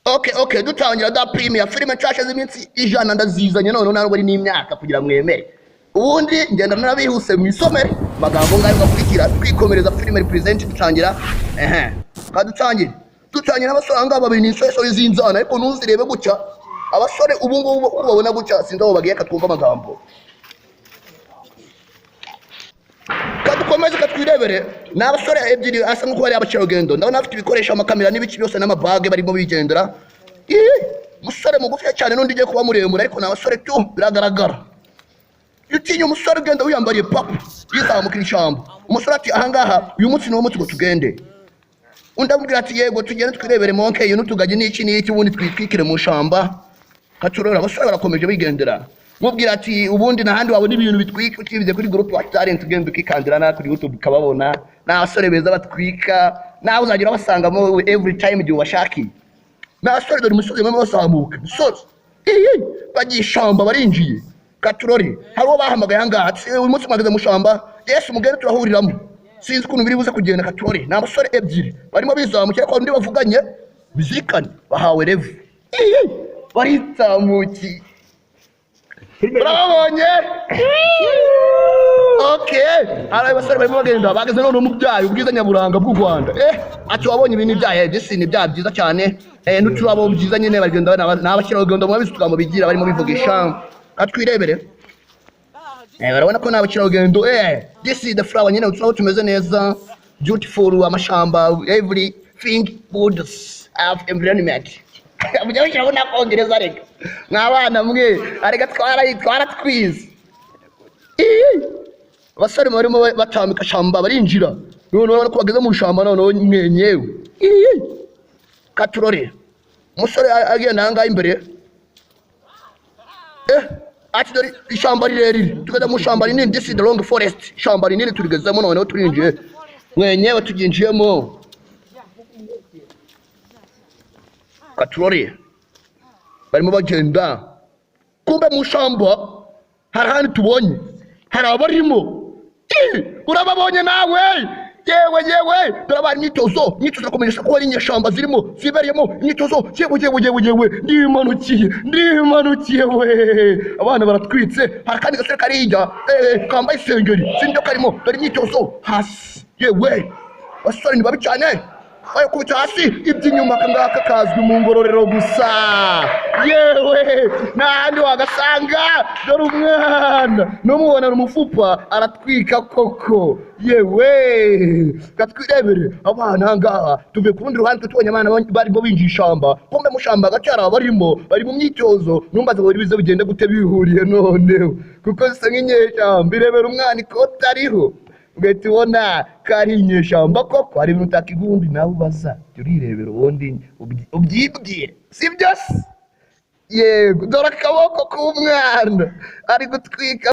Okay, dutangira da premier filime nshasha z'iminsi ijana ndazizanye none ntabwo ari n'imyaka kugira mwemere. Ubundi ngenda narabihuse mu isomere magambo ngayo gakurikira twikomereza filime represent dutangira dutangira abasore anga babiri n'isosho zinzana ariko ntuzirebe gucya abasore ubu ngubu ubabona gucya sindaho bagiye katwumva amagambo kadukomeze katwirebere n'abasore ebyiri asa nkuko bari abacirogendo ndabona afite ibikoresho amakamera n'ibiki byose n'amabage barimo bigendera musore mugufi cyane n'undi giye kuba muremure ariko n'abasore tu biragaragara utinya umusore ugenda wiyambariye papa yizamukira ishyamba umusore ati ahangaha uyu munsi niwo munsi ngo tugende undi amubwira ati yego tugende twirebere monke iyo n'utugagi n'iki ubundi twitwikire mu shamba katurora abasore barakomeje bigendera mubwira ati ubundi nahandi wabona ibintu bitwika utibize kuri group wa talent ugenda ukikandira na kuri YouTube ukababona n'abasore beza batwika nawe uzagira basangamo every time igihe washaki n'abasore dore umusozi mwe basamuka musozi bagiye shamba barinjiye katurori hariho bahamagaye ahangaha uyu munsi mwageze mu shamba Yesu mugende turahuriramo sinzi ukuntu biri buze kugenda katurori n'abasore ebyiri barimo bizamukira ko ndi bavuganye bizikane bahawe revu barizamuki urabonye hari abasore barimo bagenda bageze none mu byayo ubwiza nyaburanga bw'u Rwanda ati wabonye ibintu byaye disi ni bya byiza cyane n'uturabo byiza nyine bagenda n'abashyira bagenda mu bisu twamo bigira barimo bivugisha atwirebere barabona ko n'abakira bagendo this is the flower nyine uturabo tumeze neza beautiful amashamba everything good of environment mujya wishobora kongereza rega n'abana mwe arega twara twize basore barimo batamika shamba barinjira none urabona ko bageze mu shamba none mwenyewe katurore umusore agenda hanga imbere ati dore ishamba rirerire tugeze mu shamba rinini this is the long forest shamba rinini turigezemo none turinjiye mwenyewe tuginjiyemo katurore barimo bagenda kumbe mu shamba hari handi tubonye hari abarimo urababonye nawe yewe turabana imyitozo kumenyesha ko hari inyeshamba zirimo zibereyemo imyitozo yewe ndimanukiye we abana baratwitse hari kandi gasore karijya kambaye isengeri sinjyo karimo dore imyitozo hasi yewe basore ni babi cyane ayo kubita hasi iby'inyuma kangaka kazwi mu ngororero gusa yewe nandi wagasanga dore umwana numubona umufupa aratwika koko yewe katwirebere abana ngaha tuve ku rundi ruhande tubonye abana barimo binjishamba pombe mu shamba gacyara bari mu myitozo numbaze ngo bize bigende gute bihuriye none kuko zisa nk'inyeshamba irebera umwana ikota ariho ugahita ubona kari inyeshamba koko hari ibintu utakigundi nawe ubaza turirebera ubundi ubyibwire si byose yego dore akaboko k'umwana ari gutwika